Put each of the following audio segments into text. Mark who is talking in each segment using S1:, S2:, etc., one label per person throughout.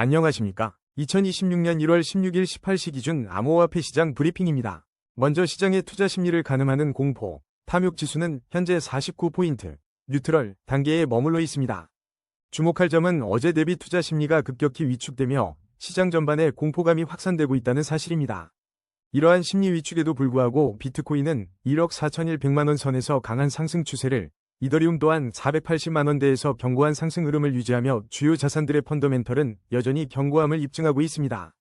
S1: 안녕하십니까? 2026년 1월 16일 18시 기준 암호화폐 시장 브리핑입니다. 먼저 시장의 투자 심리를 가늠하는 공포, 탐욕 지수는 현재 49포인트, 뉴트럴 단계에 머물러 있습니다. 주목할 점은 어제 대비 투자 심리가 급격히 위축되며 시장 전반에 공포감이 확산되고 있다는 사실입니다. 이러한 심리 위축에도 불구하고 비트코인은 1억 4,100만 원 선에서 강한 상승 추세를, 이더리움 또한 480만 원대에서 견고한 상승 흐름을 유지하며 주요 자산들의 펀더멘털은 여전히 견고함을 입증하고 있습니다.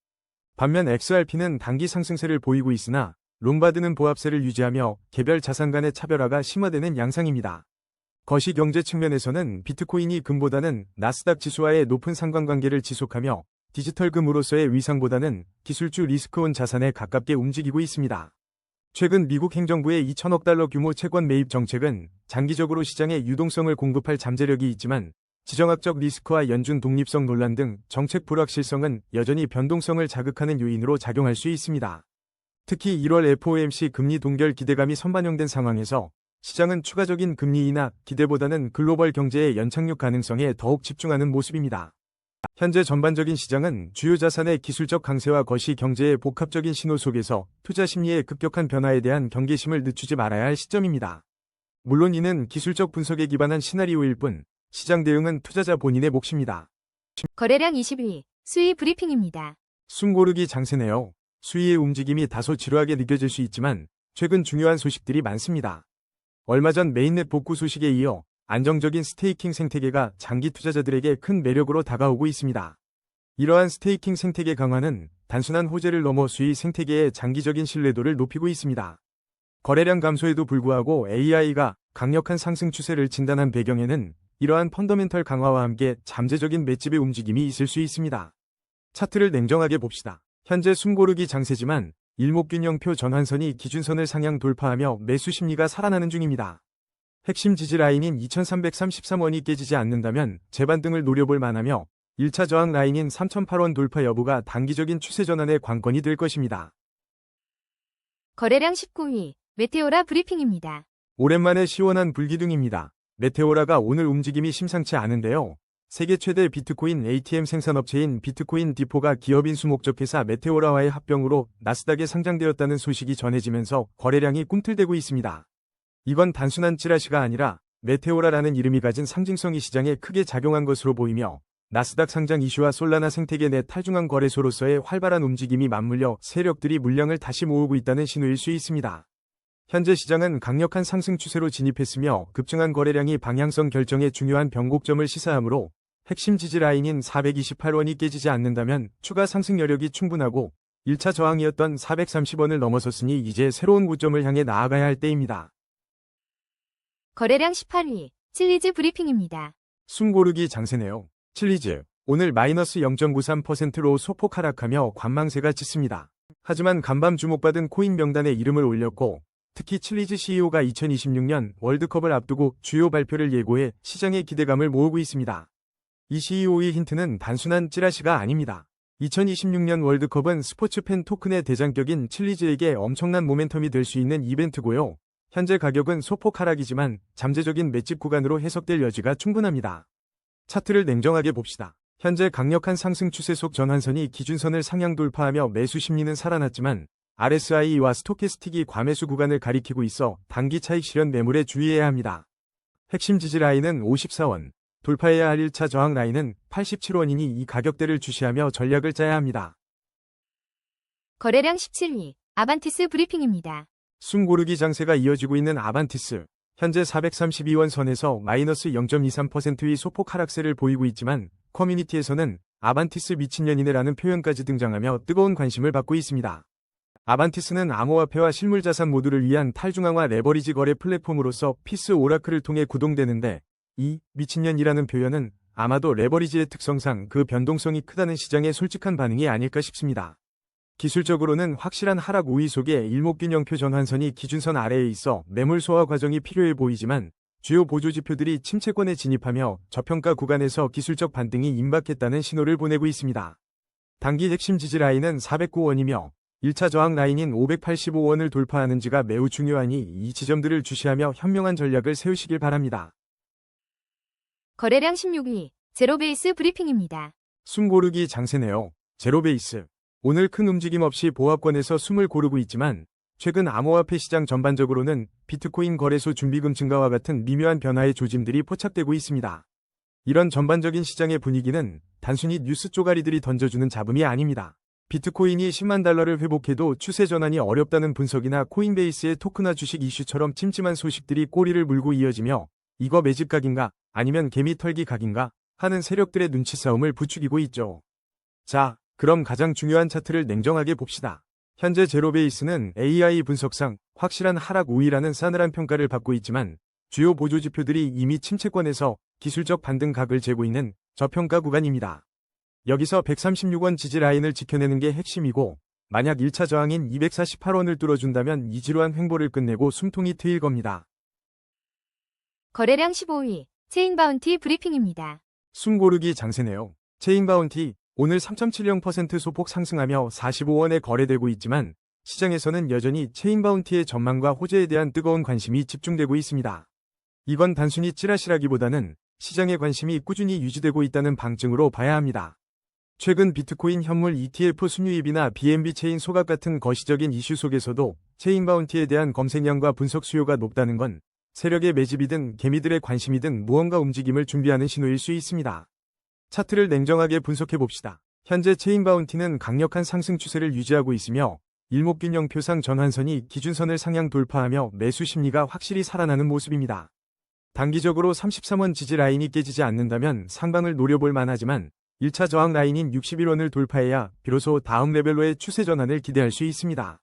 S1: 반면 XRP는 단기 상승세를 보이고 있으나 롬바드는 보합세를 유지하며 개별 자산 간의 차별화가 심화되는 양상입니다. 거시경제 측면에서는 비트코인이 금보다는 나스닥 지수와의 높은 상관관계를 지속하며 디지털금으로서의 위상보다는 기술주 리스크온 자산에 가깝게 움직이고 있습니다. 최근 미국 행정부의 2천억 달러 규모 채권 매입 정책은 장기적으로 시장에 유동성을 공급할 잠재력이 있지만 지정학적 리스크와 연준 독립성 논란 등 정책 불확실성은 여전히 변동성을 자극하는 요인으로 작용할 수 있습니다. 특히 1월 FOMC 금리 동결 기대감이 선반영된 상황에서 시장은 추가적인 금리 인하 기대보다는 글로벌 경제의 연착륙 가능성에 더욱 집중하는 모습입니다. 현재 전반적인 시장은 주요 자산의 기술적 강세와 거시 경제의 복합적인 신호 속에서 투자 심리의 급격한 변화에 대한 경계심을 늦추지 말아야 할 시점입니다. 물론 이는 기술적 분석에 기반한 시나리오일 뿐 시장 대응은 투자자 본인의 몫입니다.
S2: 거래량 20위 수위 브리핑입니다.
S1: 숨 고르기 장세네요. 수위의 움직임이 다소 지루하게 느껴질 수 있지만 최근 중요한 소식들이 많습니다. 얼마 전 메인넷 복구 소식에 이어 안정적인 스테이킹 생태계가 장기 투자자들에게 큰 매력으로 다가오고 있습니다. 이러한 스테이킹 생태계 강화는 단순한 호재를 넘어 수익 생태계의 장기적인 신뢰도를 높이고 있습니다. 거래량 감소에도 불구하고 AI가 강력한 상승 추세를 진단한 배경에는 이러한 펀더멘털 강화와 함께 잠재적인 맷집의 움직임이 있을 수 있습니다. 차트를 냉정하게 봅시다. 현재 숨고르기 장세지만 일목균형표 전환선이 기준선을 상향 돌파하며 매수 심리가 살아나는 중입니다. 핵심 지지 라인인 2333원이 깨지지 않는다면 재반등을 노려볼 만하며 1차 저항 라인인 3008원 돌파 여부가 단기적인 추세 전환의 관건이 될 것입니다.
S2: 거래량 19위 메테오라 브리핑입니다.
S1: 오랜만에 시원한 불기둥입니다. 메테오라가 오늘 움직임이 심상치 않은데요. 세계 최대 비트코인 ATM 생산업체인 비트코인 디포가 기업 인수 목적 회사 메테오라와의 합병으로 나스닥에 상장되었다는 소식이 전해지면서 거래량이 꿈틀대고 있습니다. 이건 단순한 찌라시가 아니라 메테오라라는 이름이 가진 상징성이 시장에 크게 작용한 것으로 보이며 나스닥 상장 이슈와 솔라나 생태계 내 탈중앙 거래소로서의 활발한 움직임이 맞물려 세력들이 물량을 다시 모으고 있다는 신호일 수 있습니다. 현재 시장은 강력한 상승 추세로 진입했으며 급증한 거래량이 방향성 결정에 중요한 변곡점을 시사하므로 핵심 지지 라인인 428원이 깨지지 않는다면 추가 상승 여력이 충분하고 1차 저항이었던 430원을 넘어섰으니 이제 새로운 고점을 향해 나아가야 할 때입니다.
S2: 거래량 18위 칠리즈 브리핑입니다.
S1: 숨 고르기 장세네요. 칠리즈 오늘 마이너스 0.93%로 소폭 하락하며 관망세가 짙습니다. 하지만 간밤 주목받은 코인 명단에 이름을 올렸고 특히 칠리즈 CEO가 2026년 월드컵을 앞두고 주요 발표를 예고해 시장의 기대감을 모으고 있습니다. 이 CEO의 힌트는 단순한 찌라시가 아닙니다. 2026년 월드컵은 스포츠 팬 토큰의 대장격인 칠리즈에게 엄청난 모멘텀이 될 수 있는 이벤트고요. 현재 가격은 소폭 하락이지만 잠재적인 맷집 구간으로 해석될 여지가 충분합니다. 차트를 냉정하게 봅시다. 현재 강력한 상승 추세 속 전환선이 기준선을 상향 돌파하며 매수 심리는 살아났지만 RSI와 스토캐스틱이 과매수 구간을 가리키고 있어 단기 차익 실현 매물에 주의해야 합니다. 핵심 지지 라인은 54원, 돌파해야 할 1차 저항 라인은 87원이니 이 가격대를 주시하며 전략을 짜야 합니다.
S2: 거래량 17위 아반티스 브리핑입니다.
S1: 숨 고르기 장세가 이어지고 있는 아반티스. 현재 432원 선에서 마이너스 0.23%의 소폭 하락세를 보이고 있지만 커뮤니티에서는 아반티스 미친년이네라는 표현까지 등장하며 뜨거운 관심을 받고 있습니다. 아반티스는 암호화폐와 실물자산 모두를 위한 탈중앙화 레버리지 거래 플랫폼으로서 피스 오라클을 통해 구동되는데 이 미친년이라는 표현은 아마도 레버리지의 특성상 그 변동성이 크다는 시장의 솔직한 반응이 아닐까 싶습니다. 기술적으로는 확실한 하락 우위 속에 일목균형표 전환선이 기준선 아래에 있어 매물 소화 과정이 필요해 보이지만 주요 보조지표들이 침체권에 진입하며 저평가 구간에서 기술적 반등이 임박했다는 신호를 보내고 있습니다. 단기 핵심 지지 라인은 409원이며 1차 저항 라인인 585원을 돌파하는지가 매우 중요하니 이 지점들을 주시하며 현명한 전략을 세우시길 바랍니다.
S2: 거래량 16위 제로베이스 브리핑입니다.
S1: 숨 고르기 장세네요. 제로베이스. 오늘 큰 움직임 없이 보합권에서 숨을 고르고 있지만 최근 암호화폐 시장 전반적으로는 비트코인 거래소 준비금 증가와 같은 미묘한 변화의 조짐들이 포착되고 있습니다. 이런 전반적인 시장의 분위기는 단순히 뉴스 쪼가리들이 던져주는 잡음이 아닙니다. 비트코인이 10만 달러를 회복해도 추세 전환이 어렵다는 분석이나 코인베이스의 토크나 주식 이슈처럼 찜찜한 소식들이 꼬리를 물고 이어지며 이거 매집 각인가 아니면 개미 털기 각인가 하는 세력들의 눈치 싸움을 부추기고 있죠. 자, 그럼 가장 중요한 차트를 냉정하게 봅시다. 현재 제로베이스는 AI 분석상 확실한 하락 우위라는 싸늘한 평가를 받고 있지만 주요 보조지표들이 이미 침체권에서 기술적 반등각을 재고 있는 저평가 구간입니다. 여기서 136원 지지 라인을 지켜내는 게 핵심이고 만약 1차 저항인 248원을 뚫어준다면 이 지루한 횡보를 끝내고 숨통이 트일 겁니다.
S2: 거래량 15위, 체인바운티 브리핑입니다.
S1: 숨 고르기 장세네요. 체인바운티 오늘 3.70% 소폭 상승하며 45원에 거래되고 있지만 시장에서는 여전히 체인바운티의 전망과 호재에 대한 뜨거운 관심이 집중되고 있습니다. 이건 단순히 찌라시라기보다는 시장의 관심이 꾸준히 유지되고 있다는 방증으로 봐야 합니다. 최근 비트코인 현물 ETF 순유입이나 BNB 체인 소각 같은 거시적인 이슈 속에서도 체인바운티에 대한 검색량과 분석 수요가 높다는 건 세력의 매집이든 개미들의 관심이든 무언가 움직임을 준비하는 신호일 수 있습니다. 차트를 냉정하게 분석해봅시다. 현재 체인바운티는 강력한 상승 추세를 유지하고 있으며 일목균형표상 전환선이 기준선을 상향 돌파하며 매수 심리가 확실히 살아나는 모습입니다. 단기적으로 33원 지지 라인이 깨지지 않는다면 상방을 노려볼 만하지만 1차 저항 라인인 61원을 돌파해야 비로소 다음 레벨로의 추세 전환을 기대할 수 있습니다.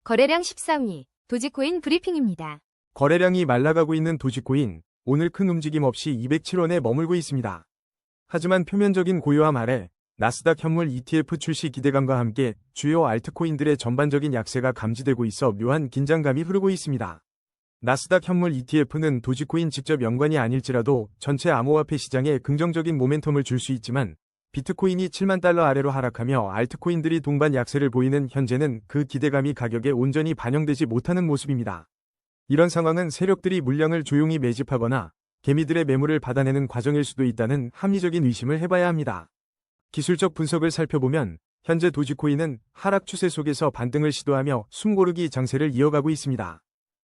S2: 거래량 14위, 도지코인 브리핑입니다.
S1: 거래량이 말라가고 있는 도지코인, 오늘 큰 움직임 없이 207원에 머물고 있습니다. 하지만 표면적인 고요함 아래 나스닥 현물 ETF 출시 기대감과 함께 주요 알트코인들의 전반적인 약세가 감지되고 있어 묘한 긴장감이 흐르고 있습니다. 나스닥 현물 ETF는 도지코인 직접 연관이 아닐지라도 전체 암호화폐 시장에 긍정적인 모멘텀을 줄 수 있지만 비트코인이 7만 달러 아래로 하락하며 알트코인들이 동반 약세를 보이는 현재는 그 기대감이 가격에 온전히 반영되지 못하는 모습입니다. 이런 상황은 세력들이 물량을 조용히 매집하거나 개미들의 매물을 받아내는 과정일 수도 있다는 합리적인 의심을 해봐야 합니다. 기술적 분석을 살펴보면 현재 도지코인은 하락 추세 속에서 반등을 시도하며 숨고르기 장세를 이어가고 있습니다.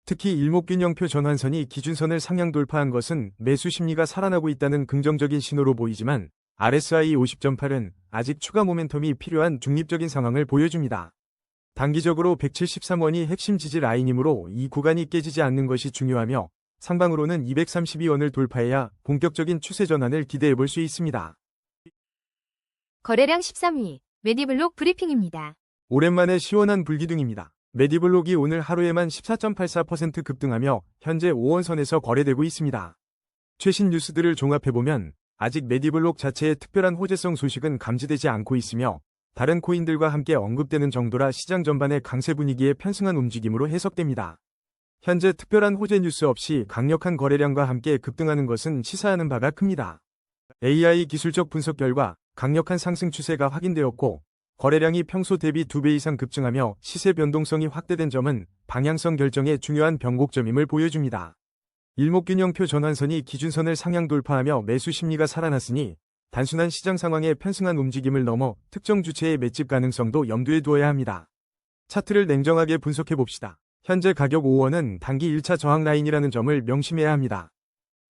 S1: 특히 일목균형표 전환선이 기준선을 상향 돌파한 것은 매수 심리가 살아나고 있다는 긍정적인 신호로 보이지만 RSI 50.8은 아직 추가 모멘텀이 필요한 중립적인 상황을 보여줍니다. 단기적으로 173원이 핵심 지지 라인이므로 이 구간이 깨지지 않는 것이 중요하며 상방으로는 232원을 돌파해야 본격적인 추세 전환을 기대해 볼 수 있습니다.
S2: 거래량 13위, 메디블록 브리핑입니다.
S1: 오랜만에 시원한 불기둥입니다. 메디블록이 오늘 하루에만 14.84% 급등하며 현재 5원선에서 거래되고 있습니다. 최신 뉴스들을 종합해보면 아직 메디블록 자체의 특별한 호재성 소식은 감지되지 않고 있으며 다른 코인들과 함께 언급되는 정도라 시장 전반의 강세 분위기에 편승한 움직임으로 해석됩니다. 현재 특별한 호재 뉴스 없이 강력한 거래량과 함께 급등하는 것은 시사하는 바가 큽니다. AI 기술적 분석 결과 강력한 상승 추세가 확인되었고 거래량이 평소 대비 2배 이상 급증하며 시세 변동성이 확대된 점은 방향성 결정의 중요한 변곡점임을 보여줍니다. 일목균형표 전환선이 기준선을 상향 돌파하며 매수 심리가 살아났으니 단순한 시장 상황의 편승한 움직임을 넘어 특정 주체의 매집 가능성도 염두에 두어야 합니다. 차트를 냉정하게 분석해봅시다. 현재 가격 5원은 단기 1차 저항 라인이라는 점을 명심해야 합니다.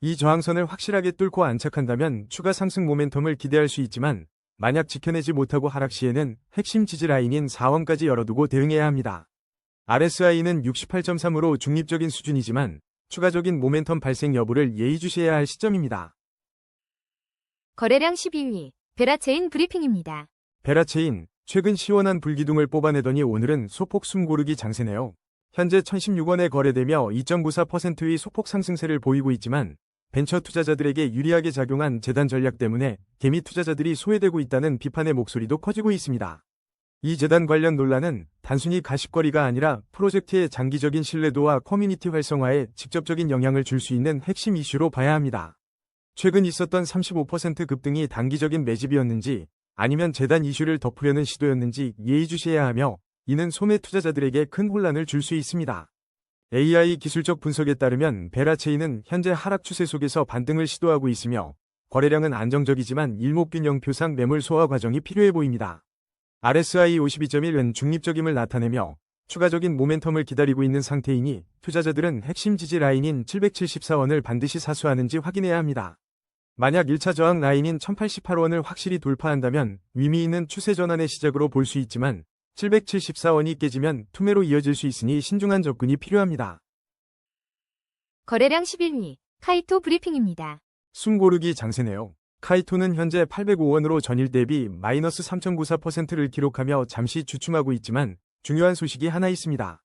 S1: 이 저항선을 확실하게 뚫고 안착한다면 추가 상승 모멘텀을 기대할 수 있지만 만약 지켜내지 못하고 하락 시에는 핵심 지지 라인인 4원까지 열어두고 대응해야 합니다. RSI는 68.3으로 중립적인 수준이지만 추가적인 모멘텀 발생 여부를 예의주시해야 할 시점입니다.
S2: 거래량 12위, 베라체인 브리핑입니다.
S1: 베라체인, 최근 시원한 불기둥을 뽑아내더니 오늘은 소폭 숨고르기 장세네요. 현재 1016원에 거래되며 2.94%의 소폭 상승세를 보이고 있지만 벤처 투자자들에게 유리하게 작용한 재단 전략 때문에 개미 투자자들이 소외되고 있다는 비판의 목소리도 커지고 있습니다. 이 재단 관련 논란은 단순히 가십거리가 아니라 프로젝트의 장기적인 신뢰도와 커뮤니티 활성화에 직접적인 영향을 줄 수 있는 핵심 이슈로 봐야 합니다. 최근 있었던 35% 급등이 단기적인 매집이었는지 아니면 재단 이슈를 덮으려는 시도였는지 예의주시해야 하며 이는 소매 투자자들에게 큰 혼란을 줄 수 있습니다. AI 기술적 분석에 따르면 베라체인은 현재 하락 추세 속에서 반등을 시도하고 있으며 거래량은 안정적이지만 일목균형표상 매물 소화 과정이 필요해 보입니다. RSI 52.1은 중립적임을 나타내며 추가적인 모멘텀을 기다리고 있는 상태이니 투자자들은 핵심 지지 라인인 774원을 반드시 사수하는지 확인해야 합니다. 만약 1차 저항 라인인 1088원을 확실히 돌파한다면 의미 있는 추세 전환의 시작으로 볼 수 있지만 774원이 깨지면 투매로 이어질 수 있으니 신중한 접근이 필요합니다.
S2: 거래량 11위, 카이토 브리핑입니다.
S1: 숨 고르기 장세네요. 카이토는 현재 805원으로 전일 대비 마이너스 3.94%를 기록하며 잠시 주춤하고 있지만 중요한 소식이 하나 있습니다.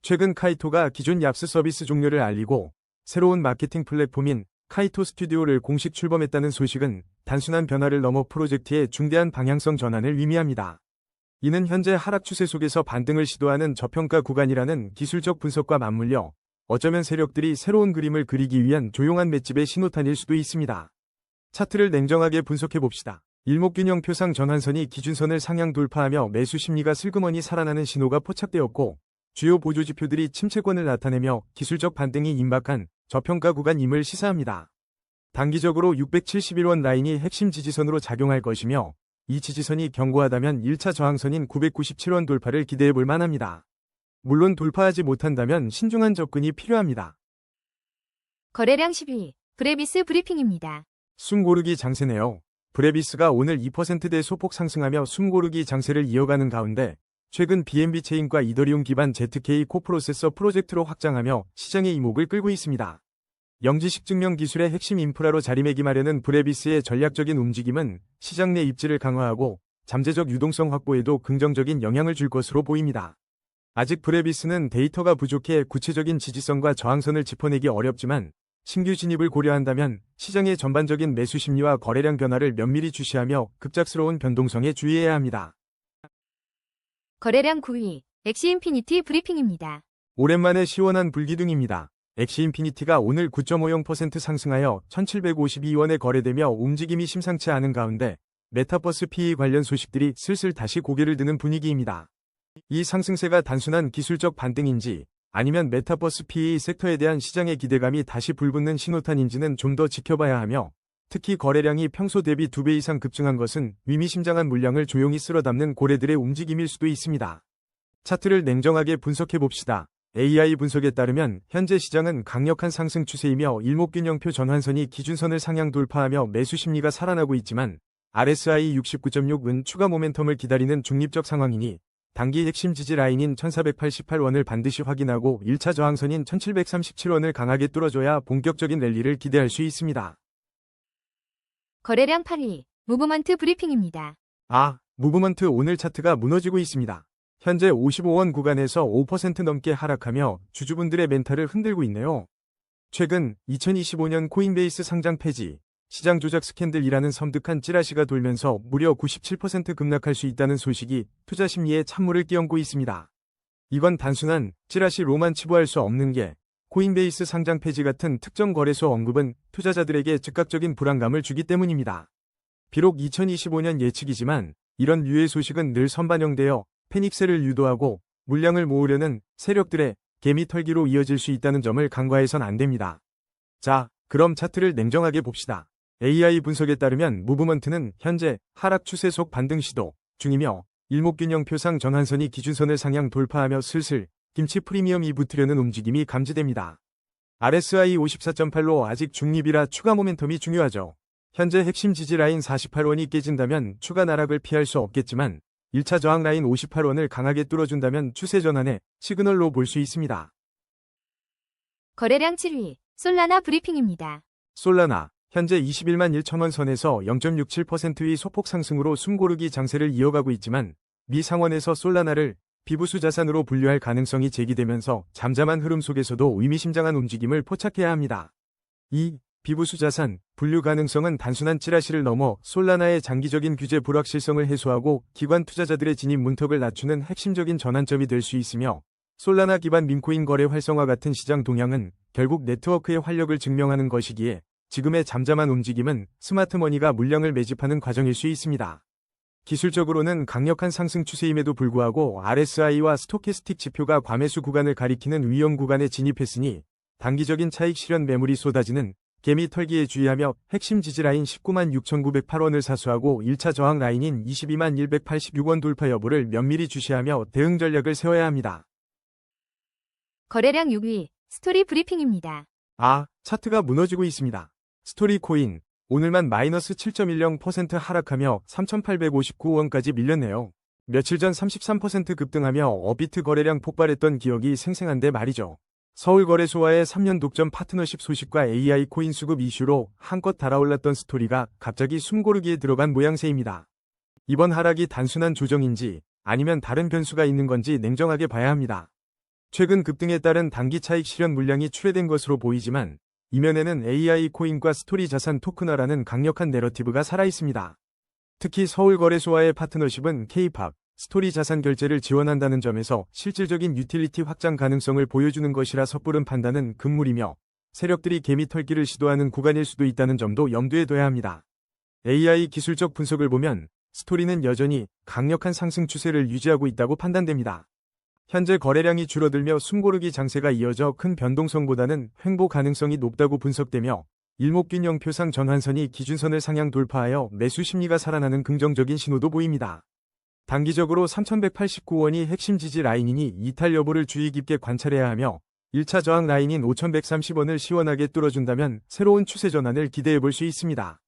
S1: 최근 카이토가 기존 얍스 서비스 종료를 알리고 새로운 마케팅 플랫폼인 카이토 스튜디오를 공식 출범했다는 소식은 단순한 변화를 넘어 프로젝트의 중대한 방향성 전환을 의미합니다. 이는 현재 하락 추세 속에서 반등을 시도하는 저평가 구간이라는 기술적 분석과 맞물려 어쩌면 세력들이 새로운 그림을 그리기 위한 조용한 맷집의 신호탄일 수도 있습니다. 차트를 냉정하게 분석해봅시다. 일목균형표상 전환선이 기준선을 상향 돌파하며 매수 심리가 슬그머니 살아나는 신호가 포착되었고 주요 보조지표들이 침체권을 나타내며 기술적 반등이 임박한 저평가 구간임을 시사합니다. 단기적으로 671원 라인이 핵심 지지선으로 작용할 것이며 이 지지선이 견고하다면 1차 저항선인 997원 돌파를 기대해볼 만합니다. 물론 돌파하지 못한다면 신중한 접근이 필요합니다.
S2: 거래량 12위, 브레비스 브리핑입니다.
S1: 숨 고르기 장세네요. 브레비스가 오늘 2%대 소폭 상승하며 숨 고르기 장세를 이어가는 가운데 최근 BNB 체인과 이더리움 기반 ZK 코프로세서 프로젝트로 확장하며 시장의 이목을 끌고 있습니다. 영지식 증명 기술의 핵심 인프라로 자리매김하려는 브레비스의 전략적인 움직임은 시장 내 입지를 강화하고 잠재적 유동성 확보에도 긍정적인 영향을 줄 것으로 보입니다. 아직 브레비스는 데이터가 부족해 구체적인 지지선과 저항선을 짚어내기 어렵지만 신규 진입을 고려한다면 시장의 전반적인 매수 심리와 거래량 변화를 면밀히 주시하며 급작스러운 변동성에 주의해야 합니다.
S2: 거래량 9위, 엑시인피니티 브리핑입니다.
S1: 오랜만에 시원한 불기둥입니다. 엑시인피니티가 오늘 9.50% 상승하여 1752원에 거래되며 움직임이 심상치 않은 가운데 메타버스 PE 관련 소식들이 슬슬 다시 고개를 드는 분위기입니다. 이 상승세가 단순한 기술적 반등인지 아니면 메타버스 PE 섹터에 대한 시장의 기대감이 다시 불붙는 신호탄인지는 좀 더 지켜봐야 하며 특히 거래량이 평소 대비 2배 이상 급증한 것은 의미심장한 물량을 조용히 쓸어담는 고래들의 움직임일 수도 있습니다. 차트를 냉정하게 분석해봅시다. AI 분석에 따르면 현재 시장은 강력한 상승 추세이며 일목균형표 전환선이 기준선을 상향 돌파하며 매수 심리가 살아나고 있지만 RSI 69.6은 추가 모멘텀을 기다리는 중립적 상황이니 단기 핵심 지지 라인인 1488원을 반드시 확인하고 1차 저항선인 1737원을 강하게 뚫어줘야 본격적인 랠리를 기대할 수 있습니다.
S2: 거래량 8위, 무브먼트 브리핑입니다.
S1: 무브먼트 오늘 차트가 무너지고 있습니다. 현재 55원 구간에서 5% 넘게 하락하며 주주분들의 멘탈을 흔들고 있네요. 최근 2025년 코인베이스 상장 폐지, 시장 조작 스캔들이라는 섬뜩한 찌라시가 돌면서 무려 97% 급락할 수 있다는 소식이 투자 심리에 찬물을 끼얹고 있습니다. 이건 단순한 찌라시로만 치부할 수 없는 게 코인베이스 상장 폐지 같은 특정 거래소 언급은 투자자들에게 즉각적인 불안감을 주기 때문입니다. 비록 2025년 예측이지만 이런 류의 소식은 늘 선반영되어 패닉세를 유도하고 물량을 모으려는 세력들의 개미 털기로 이어질 수 있다는 점을 간과해선 안 됩니다. 자, 그럼 차트를 냉정하게 봅시다. AI 분석에 따르면 무브먼트는 현재 하락 추세 속 반등 시도 중이며 일목균형표상 전환선이 기준선을 상향 돌파하며 슬슬 김치 프리미엄이 붙으려는 움직임이 감지됩니다. RSI 54.8로 아직 중립이라 추가 모멘텀이 중요하죠. 현재 핵심 지지 라인 48원이 깨진다면 추가 나락을 피할 수 없겠지만 1차 저항 라인 58원을 강하게 뚫어준다면 추세 전환의 시그널로 볼 수 있습니다.
S2: 거래량 7위, 솔라나 브리핑입니다.
S1: 솔라나, 현재 21만 1천원 선에서 0.67%의 소폭 상승으로 숨고르기 장세를 이어가고 있지만 미 상원에서 솔라나를 비부수 자산으로 분류할 가능성이 제기되면서 잠잠한 흐름 속에서도 의미심장한 움직임을 포착해야 합니다. 이 비부수 자산 분류 가능성은 단순한 찌라시를 넘어 솔라나의 장기적인 규제 불확실성을 해소하고 기관 투자자들의 진입 문턱을 낮추는 핵심적인 전환점이 될 수 있으며 솔라나 기반 밈코인 거래 활성화 같은 시장 동향은 결국 네트워크의 활력을 증명하는 것이기에 지금의 잠잠한 움직임은 스마트머니가 물량을 매집하는 과정일 수 있습니다. 기술적으로는 강력한 상승 추세임에도 불구하고 RSI와 스토캐스틱 지표가 과매수 구간을 가리키는 위험 구간에 진입했으니 단기적인 차익 실현 매물이 쏟아지는 개미 털기에 주의하며 핵심 지지 라인 19만 6,908원을 사수하고 1차 저항 라인인 22만 186원 돌파 여부를 면밀히 주시하며 대응 전략을 세워야 합니다.
S2: 거래량 6위, 스토리 브리핑입니다.
S1: 차트가 무너지고 있습니다. 스토리 코인, 오늘만 마이너스 7.10% 하락하며 3,859원까지 밀렸네요. 며칠 전 33% 급등하며 업비트 거래량 폭발했던 기억이 생생한데 말이죠. 서울거래소와의 3년 독점 파트너십 소식과 AI 코인 수급 이슈로 한껏 달아올랐던 스토리가 갑자기 숨고르기에 들어간 모양새입니다. 이번 하락이 단순한 조정인지 아니면 다른 변수가 있는 건지 냉정하게 봐야 합니다. 최근 급등에 따른 단기 차익 실현 물량이 출회된 것으로 보이지만 이면에는 AI 코인과 스토리 자산 토큰화라는 강력한 내러티브가 살아있습니다. 특히 서울거래소와의 파트너십은 K-팝, 스토리 자산 결제를 지원한다는 점에서 실질적인 유틸리티 확장 가능성을 보여주는 것이라 섣부른 판단은 금물이며 세력들이 개미 털기를 시도하는 구간일 수도 있다는 점도 염두에 둬야 합니다. AI 기술적 분석을 보면 스토리는 여전히 강력한 상승 추세를 유지하고 있다고 판단됩니다. 현재 거래량이 줄어들며 숨고르기 장세가 이어져 큰 변동성보다는 횡보 가능성이 높다고 분석되며 일목균형표상 전환선이 기준선을 상향 돌파하여 매수 심리가 살아나는 긍정적인 신호도 보입니다. 단기적으로 3,189원이 핵심 지지 라인이니 이탈 여부를 주의 깊게 관찰해야 하며 1차 저항 라인인 5,130원을 시원하게 뚫어준다면 새로운 추세 전환을 기대해 볼 수 있습니다.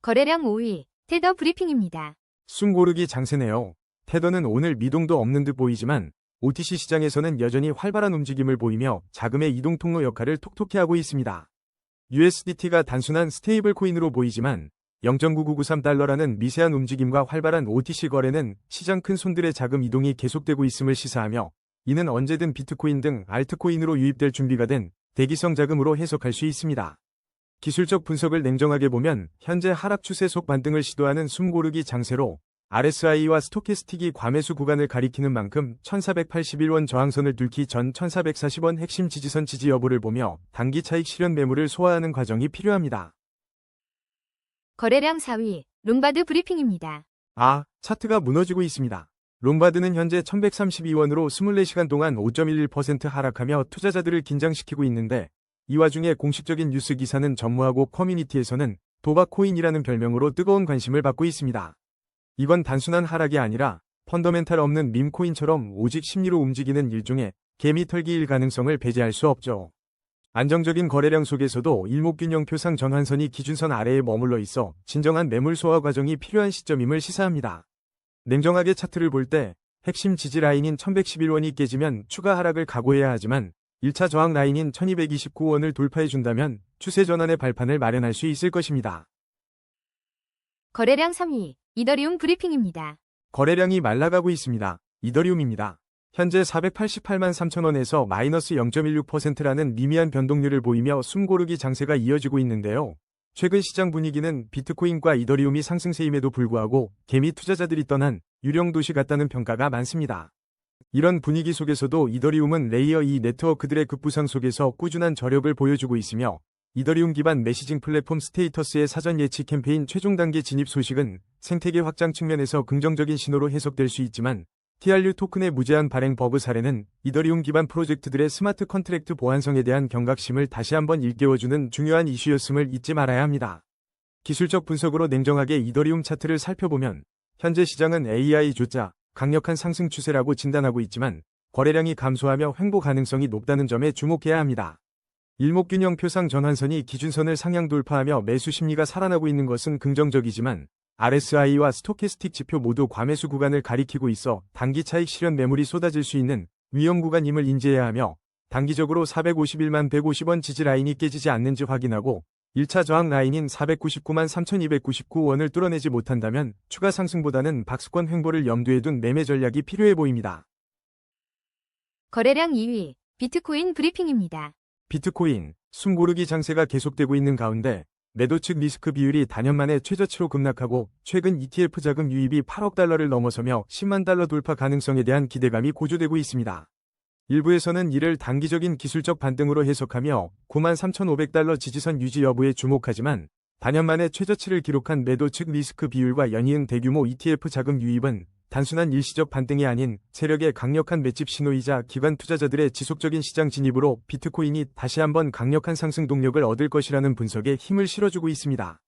S2: 거래량 5위, 테더 브리핑입니다.
S1: 숨고르기 장세네요. 테더는 오늘 미동도 없는 듯 보이지만 OTC 시장에서는 여전히 활발한 움직임을 보이며 자금의 이동 통로 역할을 톡톡히 하고 있습니다. USDT가 단순한 스테이블 코인으로 보이지만 0.9993달러라는 미세한 움직임과 활발한 OTC 거래는 시장 큰 손들의 자금 이동이 계속되고 있음을 시사하며 이는 언제든 비트코인 등 알트코인으로 유입될 준비가 된 대기성 자금으로 해석할 수 있습니다. 기술적 분석을 냉정하게 보면 현재 하락 추세 속 반등을 시도하는 숨고르기 장세로 RSI와 스토캐스틱이 과매수 구간을 가리키는 만큼 1481원 저항선을 뚫기 전 1440원 핵심 지지선 지지 여부를 보며 단기 차익 실현 매물을 소화하는 과정이 필요합니다.
S2: 거래량 4위, 롬바드 브리핑입니다.
S1: 차트가 무너지고 있습니다. 롬바드는 현재 1132원으로 24시간 동안 5.11% 하락하며 투자자들을 긴장시키고 있는데 이 와중에 공식적인 뉴스 기사는 전무하고 커뮤니티에서는 도박 코인이라는 별명으로 뜨거운 관심을 받고 있습니다. 이건 단순한 하락이 아니라 펀더멘탈 없는 밈코인처럼 오직 심리로 움직이는 일종의 개미 털기일 가능성을 배제할 수 없죠. 안정적인 거래량 속에서도 일목균형표상 전환선이 기준선 아래에 머물러 있어 진정한 매물 소화 과정이 필요한 시점임을 시사합니다. 냉정하게 차트를 볼 때 핵심 지지 라인인 1111원이 깨지면 추가 하락을 각오해야 하지만 1차 저항 라인인 1229원을 돌파해준다면 추세 전환의 발판을 마련할 수 있을 것입니다.
S2: 거래량 3위, 이더리움 브리핑입니다.
S1: 거래량이 말라가고 있습니다. 이더리움입니다. 현재 488만 3천원에서 마이너스 0.16%라는 미미한 변동률을 보이며 숨고르기 장세가 이어지고 있는데요. 최근 시장 분위기는 비트코인과 이더리움이 상승세임에도 불구하고 개미 투자자들이 떠난 유령 도시 같다는 평가가 많습니다. 이런 분위기 속에서도 이더리움은 레이어 2 네트워크들의 급부상 속에서 꾸준한 저력을 보여주고 있으며 이더리움 기반 메시징 플랫폼 스테이터스의 사전 예측 캠페인 최종 단계 진입 소식은 생태계 확장 측면에서 긍정적인 신호로 해석될 수 있지만 TRU 토큰의 무제한 발행 버그 사례는 이더리움 기반 프로젝트들의 스마트 컨트랙트 보안성에 대한 경각심을 다시 한번 일깨워주는 중요한 이슈였음을 잊지 말아야 합니다. 기술적 분석으로 냉정하게 이더리움 차트를 살펴보면 현재 시장은 AI조차 강력한 상승 추세라고 진단하고 있지만 거래량이 감소하며 횡보 가능성이 높다는 점에 주목해야 합니다. 일목균형표상 전환선이 기준선을 상향 돌파하며 매수 심리가 살아나고 있는 것은 긍정적이지만 RSI와 스토캐스틱 지표 모두 과매수 구간을 가리키고 있어 단기 차익 실현 매물이 쏟아질 수 있는 위험 구간임을 인지해야 하며 단기적으로 451만 150원 지지 라인이 깨지지 않는지 확인하고 1차 저항 라인인 499만 3299원을 뚫어내지 못한다면 추가 상승보다는 박스권 횡보를 염두에 둔 매매 전략이 필요해 보입니다.
S2: 거래량 2위, 비트코인 브리핑입니다.
S1: 비트코인, 숨고르기 장세가 계속되고 있는 가운데 매도 측 리스크 비율이 단연 만에 최저치로 급락하고 최근 ETF 자금 유입이 8억 달러를 넘어서며 10만 달러 돌파 가능성에 대한 기대감이 고조되고 있습니다. 일부에서는 이를 단기적인 기술적 반등으로 해석하며 93,500달러 지지선 유지 여부에 주목하지만 단연 만에 최저치를 기록한 매도 측 리스크 비율과 연이은 대규모 ETF 자금 유입은 단순한 일시적 반등이 아닌 세력의 강력한 맷집 신호이자 기관 투자자들의 지속적인 시장 진입으로 비트코인이 다시 한번 강력한 상승 동력을 얻을 것이라는 분석에 힘을 실어주고 있습니다.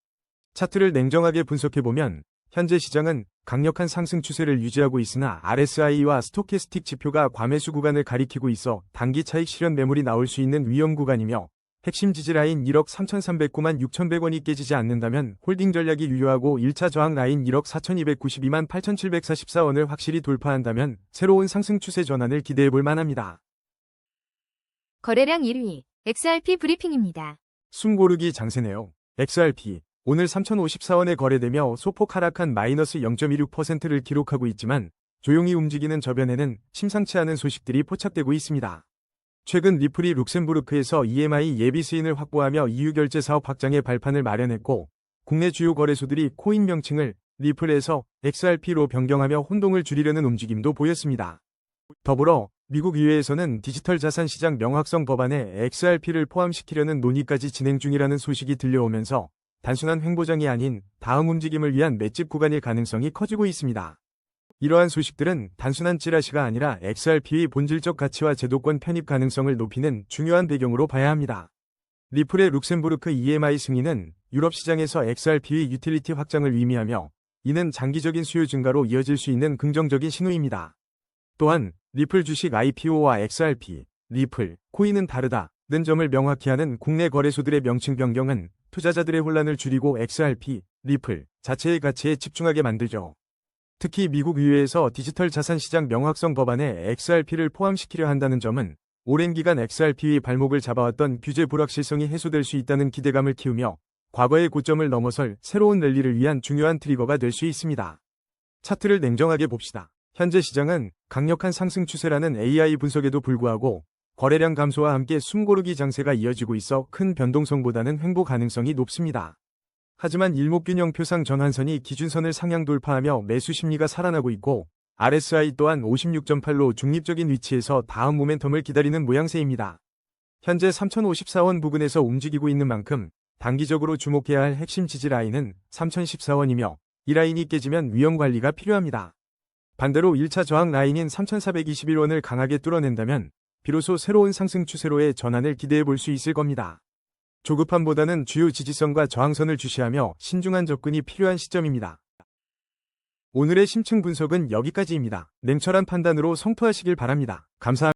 S1: 차트를 냉정하게 분석해보면 현재 시장은 강력한 상승 추세를 유지하고 있으나 RSI와 스토캐스틱 지표가 과매수 구간을 가리키고 있어 단기 차익 실현 매물이 나올 수 있는 위험 구간이며 핵심 지지라인 1억 3,309만 6,100원이 깨지지 않는다면 홀딩 전략이 유효하고 1차 저항 라인 1억 4,292만 8,744원을 확실히 돌파한다면 새로운 상승 추세 전환을 기대해볼 만합니다.
S2: 거래량 1위, XRP 브리핑입니다.
S1: 숨고르기 장세네요. XRP 오늘 3,054원에 거래되며 소폭 하락한 마이너스 0.26%를 기록하고 있지만 조용히 움직이는 저변에는 심상치 않은 소식들이 포착되고 있습니다. 최근 리플이 룩셈부르크에서 EMI 예비 스인을 확보하며 EU 결제 사업 확장의 발판을 마련했고 국내 주요 거래소들이 코인 명칭을 리플에서 XRP로 변경하며 혼동을 줄이려는 움직임도 보였습니다. 더불어 미국 의회에서는 디지털 자산 시장 명확성 법안에 XRP를 포함시키려는 논의까지 진행 중이라는 소식이 들려오면서 단순한 횡보장이 아닌 다음 움직임을 위한 맷집 구간일 가능성이 커지고 있습니다. 이러한 소식들은 단순한 찌라시가 아니라 XRP의 본질적 가치와 제도권 편입 가능성을 높이는 중요한 배경으로 봐야 합니다. 리플의 룩셈부르크 EMI 승인은 유럽 시장에서 XRP의 유틸리티 확장을 의미하며 이는 장기적인 수요 증가로 이어질 수 있는 긍정적인 신호입니다. 또한 리플 주식 IPO와 XRP, 리플, 코인은 다르다는 점을 명확히 하는 국내 거래소들의 명칭 변경은 투자자들의 혼란을 줄이고 XRP, 리플 자체의 가치에 집중하게 만들죠. 특히 미국 의회에서 디지털 자산 시장 명확성 법안에 XRP를 포함시키려 한다는 점은 오랜 기간 XRP의 발목을 잡아왔던 규제 불확실성이 해소될 수 있다는 기대감을 키우며 과거의 고점을 넘어설 새로운 랠리를 위한 중요한 트리거가 될 수 있습니다. 차트를 냉정하게 봅시다. 현재 시장은 강력한 상승 추세라는 AI 분석에도 불구하고 거래량 감소와 함께 숨고르기 장세가 이어지고 있어 큰 변동성보다는 횡보 가능성이 높습니다. 하지만 일목균형 표상 전환선이 기준선을 상향 돌파하며 매수 심리가 살아나고 있고 RSI 또한 56.8로 중립적인 위치에서 다음 모멘텀을 기다리는 모양새입니다. 현재 3,054원 부근에서 움직이고 있는 만큼 단기적으로 주목해야 할 핵심 지지 라인은 3,014원이며 이 라인이 깨지면 위험 관리가 필요합니다. 반대로 1차 저항 라인인 3,421원을 강하게 뚫어낸다면 비로소 새로운 상승 추세로의 전환을 기대해 볼 수 있을 겁니다. 조급함보다는 주요 지지선과 저항선을 주시하며 신중한 접근이 필요한 시점입니다. 오늘의 심층 분석은 여기까지입니다. 냉철한 판단으로 성토하시길 바랍니다. 감사합니다.